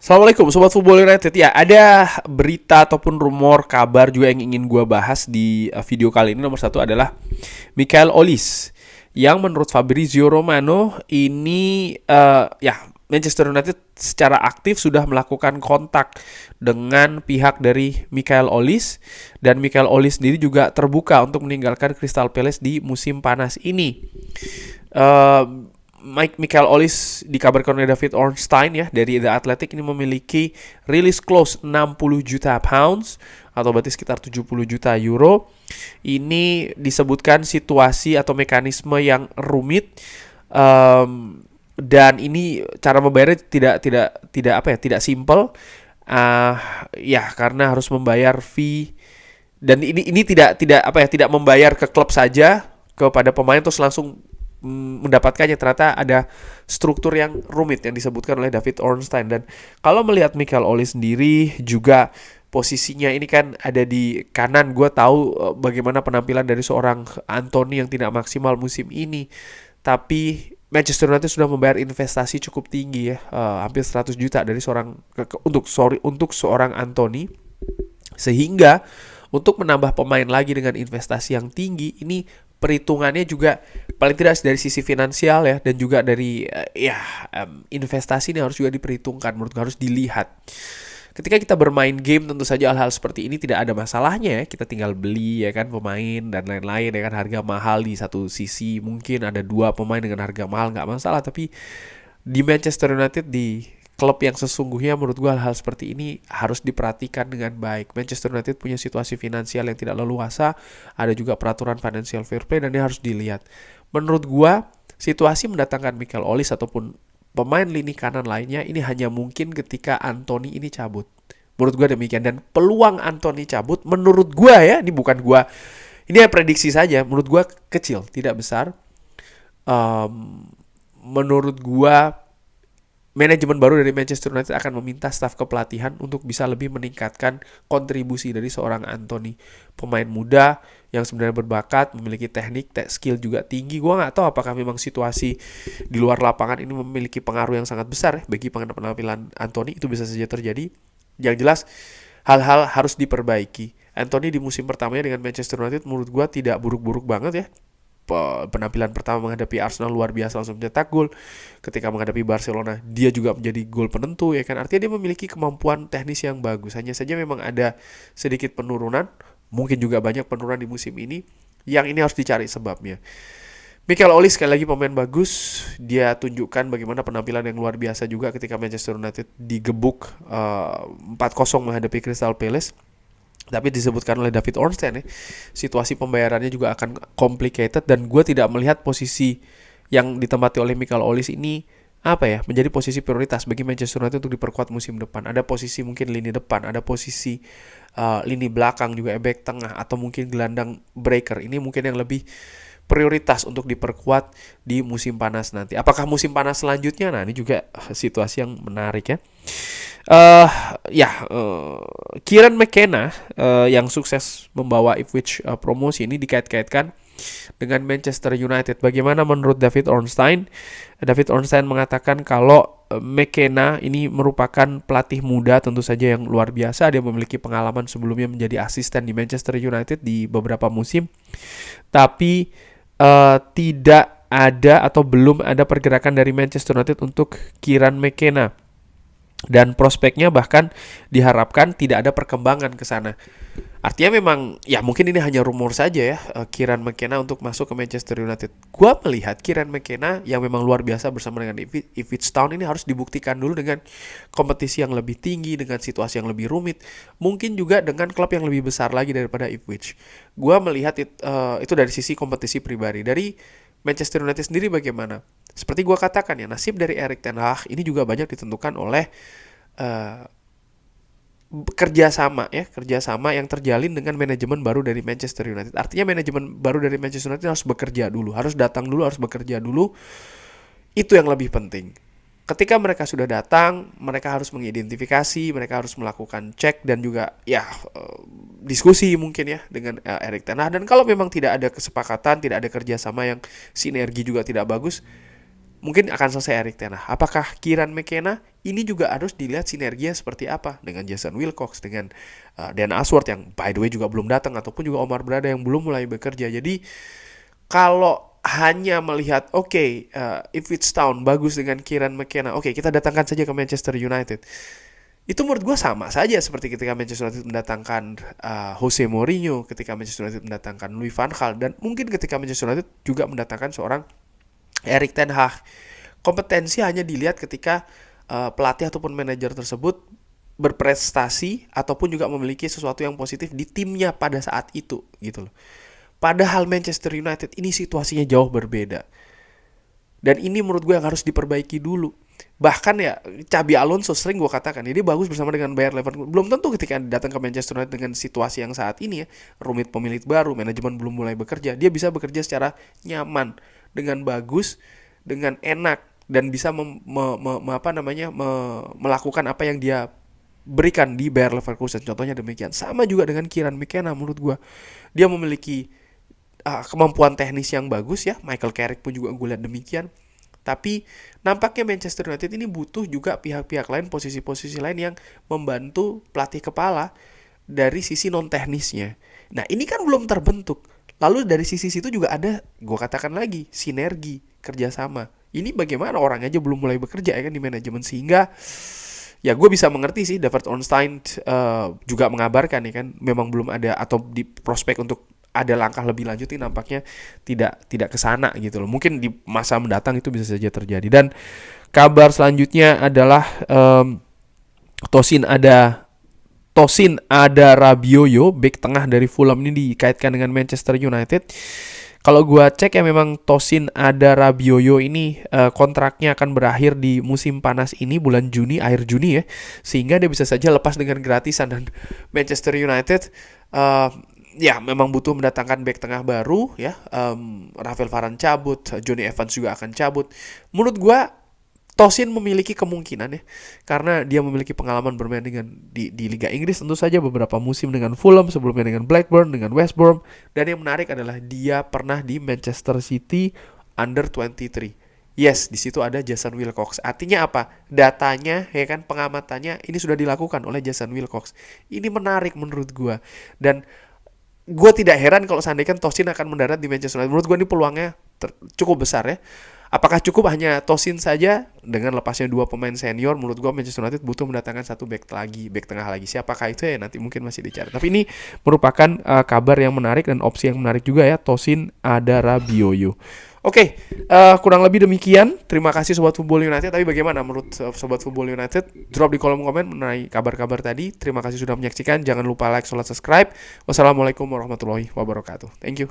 Assalamualaikum Sobat Football United. Ya, ada berita ataupun rumor kabar juga yang ingin gue bahas di video kali ini. Nomor satu adalah Michael Olise, yang menurut Fabrizio Romano ini Manchester United secara aktif sudah melakukan kontak dengan pihak dari Michael Olise, dan Michael Olise sendiri juga terbuka untuk meninggalkan Crystal Palace di musim panas ini. Michael Olise dikabarkan oleh David Ornstein ya dari The Athletic ini memiliki release clause 60 juta pounds atau berarti sekitar 70 juta euro. Ini disebutkan situasi atau mekanisme yang rumit, dan ini cara membayarnya tidak simple. Karena harus membayar fee, dan ini tidak membayar ke klub saja kepada pemain terus langsung mendapatkannya. Ternyata ada struktur yang rumit yang disebutkan oleh David Ornstein. Dan kalau melihat Michael Olise sendiri juga posisinya ini kan ada di kanan, gue tahu bagaimana penampilan dari seorang Anthony yang tidak maksimal musim ini, tapi Manchester United sudah membayar investasi cukup tinggi ya, hampir 100 juta dari untuk seorang Anthony, sehingga untuk menambah pemain lagi dengan investasi yang tinggi ini perhitungannya juga paling tidak dari sisi finansial ya, dan juga dari investasi ini harus juga diperhitungkan, menurut gue harus dilihat. Ketika kita bermain game tentu saja hal-hal seperti ini tidak ada masalahnya ya, kita tinggal beli ya kan pemain dan lain-lain ya kan, harga mahal di satu sisi, mungkin ada dua pemain dengan harga mahal nggak masalah, tapi di Manchester United, di klub yang sesungguhnya, menurut gue hal-hal seperti ini harus diperhatikan dengan baik. Manchester United punya situasi finansial yang tidak leluasa, ada juga peraturan financial fair play, dan ini harus dilihat. Menurut gue situasi mendatangkan Michael Olise ataupun pemain lini kanan lainnya ini hanya mungkin ketika Anthony ini cabut. Menurut gue demikian, dan peluang Anthony cabut menurut gue ya, ini bukan gue, ini prediksi saja, menurut gue kecil, tidak besar. Menurut gue manajemen baru dari Manchester United akan meminta staf kepelatihan untuk bisa lebih meningkatkan kontribusi dari seorang Anthony. Pemain muda yang sebenarnya berbakat, memiliki teknik, skill juga tinggi. Gue gak tahu apakah memang situasi di luar lapangan ini memiliki pengaruh yang sangat besar bagi penampilan Anthony. Itu bisa saja terjadi. Yang jelas, hal-hal harus diperbaiki. Anthony di musim pertamanya dengan Manchester United menurut gue tidak buruk-buruk banget ya. Penampilan pertama menghadapi Arsenal luar biasa, langsung mencetak gol. Ketika menghadapi Barcelona dia juga menjadi gol penentu ya kan. Artinya dia memiliki kemampuan teknis yang bagus. Hanya saja memang ada sedikit penurunan, mungkin juga banyak penurunan di musim ini, yang ini harus dicari sebabnya. Michael Olise sekali lagi pemain bagus, dia tunjukkan bagaimana penampilan yang luar biasa juga ketika Manchester United digebuk 4-0 menghadapi Crystal Palace. Tapi disebutkan oleh David Ornstein ya, situasi pembayarannya juga akan complicated, dan gue tidak melihat posisi yang ditempati oleh Michael Olise ini menjadi posisi prioritas bagi Manchester United untuk diperkuat musim depan. Ada posisi mungkin lini depan, ada posisi lini belakang juga, back tengah, atau mungkin gelandang breaker. Ini mungkin yang lebih prioritas untuk diperkuat di musim panas nanti. Apakah musim panas selanjutnya? Nah, ini juga situasi yang menarik ya. Kieran McKenna yang sukses membawa Ipswich promosi ini dikait-kaitkan dengan Manchester United. Bagaimana menurut David Ornstein? David Ornstein mengatakan kalau McKenna ini merupakan pelatih muda tentu saja yang luar biasa. Dia memiliki pengalaman sebelumnya menjadi asisten di Manchester United di beberapa musim. Tapi tidak ada atau belum ada pergerakan dari Manchester United untuk Kieran McKenna. Dan prospeknya bahkan diharapkan tidak ada perkembangan ke sana. Artinya memang ya mungkin ini hanya rumor saja ya, Kieran McKenna untuk masuk ke Manchester United. Gua melihat Kieran McKenna yang memang luar biasa bersama dengan Ipswich Town ini harus dibuktikan dulu dengan kompetisi yang lebih tinggi, dengan situasi yang lebih rumit, mungkin juga dengan klub yang lebih besar lagi daripada Ipswich. Gua melihat itu dari sisi kompetisi pribadi. Dari Manchester United sendiri bagaimana? Seperti gue katakan ya, nasib dari Erik ten Hag ini juga banyak ditentukan oleh kerjasama yang terjalin dengan manajemen baru dari Manchester United. Artinya manajemen baru dari Manchester United harus bekerja dulu, harus datang dulu, harus bekerja dulu. Itu yang lebih penting. Ketika mereka sudah datang, mereka harus mengidentifikasi, mereka harus melakukan cek dan juga diskusi mungkin ya dengan Erik ten Hag. Dan kalau memang tidak ada kesepakatan, tidak ada kerjasama yang sinergi juga tidak bagus, mungkin akan selesai Erik ten Hag. Apakah Kieran McKenna ini juga harus dilihat sinerginya seperti apa dengan Jason Wilcox, dengan Dan Ashworth yang by the way juga belum datang, ataupun juga Omar Berada yang belum mulai bekerja. Jadi kalau hanya melihat Ipswich Town bagus dengan Kieran McKenna, kita datangkan saja ke Manchester United. Itu menurut gue sama saja seperti ketika Manchester United mendatangkan Jose Mourinho, ketika Manchester United mendatangkan Louis van Gaal, dan mungkin ketika Manchester United juga mendatangkan seorang Erik ten Hag. Kompetensi hanya dilihat ketika pelatih ataupun manajer tersebut berprestasi ataupun juga memiliki sesuatu yang positif di timnya pada saat itu, gitu loh. Padahal Manchester United ini situasinya jauh berbeda. Dan ini menurut gue yang harus diperbaiki dulu. Bahkan ya Xabi Alonso sering gue katakan dia bagus bersama dengan Bayer Leverkusen. Belum tentu ketika datang ke Manchester United dengan situasi yang saat ini ya, rumit pemilik baru, manajemen belum mulai bekerja, dia bisa bekerja secara nyaman, dengan bagus, dengan enak, dan bisa melakukan apa yang dia berikan di Bayer Leverkusen. Contohnya demikian. Sama juga dengan Kieran McKenna menurut gue. Dia memiliki kemampuan teknis yang bagus ya. Michael Carrick pun juga gue lihat demikian. Tapi nampaknya Manchester United ini butuh juga pihak-pihak lain, posisi-posisi lain yang membantu pelatih kepala dari sisi non-teknisnya. Nah ini kan belum terbentuk. Lalu dari sisi situ juga ada, gue katakan lagi, sinergi, kerjasama. Ini bagaimana orang aja belum mulai bekerja ya kan di manajemen, sehingga ya gue bisa mengerti sih David Ornstein juga mengabarkan ya kan memang belum ada atau di prospek untuk ada langkah lebih lanjut ini nampaknya tidak kesana gitu loh. Mungkin di masa mendatang itu bisa saja terjadi. Dan kabar selanjutnya adalah Tosin Adarabioyo, bek tengah dari Fulham ini dikaitkan dengan Manchester United. Kalau gue cek ya memang Tosin Adarabioyo ini kontraknya akan berakhir di musim panas ini, bulan Juni, akhir Juni ya. Sehingga dia bisa saja lepas dengan gratisan. Dan Manchester United ya memang butuh mendatangkan bek tengah baru ya. Rafael Varane cabut, Johnny Evans juga akan cabut. Menurut gue Tosin memiliki kemungkinan ya, karena dia memiliki pengalaman bermain di Liga Inggris tentu saja, beberapa musim dengan Fulham, sebelumnya dengan Blackburn, dengan West Brom, dan yang menarik adalah dia pernah di Manchester City Under 23. Yes, di situ ada Jason Wilcox. Artinya apa? Datanya ya kan, pengamatannya ini sudah dilakukan oleh Jason Wilcox. Ini menarik menurut gue. Dan gue tidak heran kalau seandainya Tosin akan mendarat di Manchester United. Menurut gue ini peluangnya cukup besar ya. Apakah cukup hanya Tosin saja dengan lepasnya 2 pemain senior? Menurut gue Manchester United butuh mendatangkan 1 bek tengah lagi. Siapakah itu ya nanti mungkin masih dicari. Tapi ini merupakan kabar yang menarik dan opsi yang menarik juga ya, Tosin Adarabioyo. Oke, kurang lebih demikian. Terima kasih Sobat Football United. Tapi bagaimana menurut Sobat Football United? Drop di kolom komen mengenai kabar-kabar tadi. Terima kasih sudah menyaksikan. Jangan lupa like, subscribe. Wassalamualaikum warahmatullahi wabarakatuh. Thank you.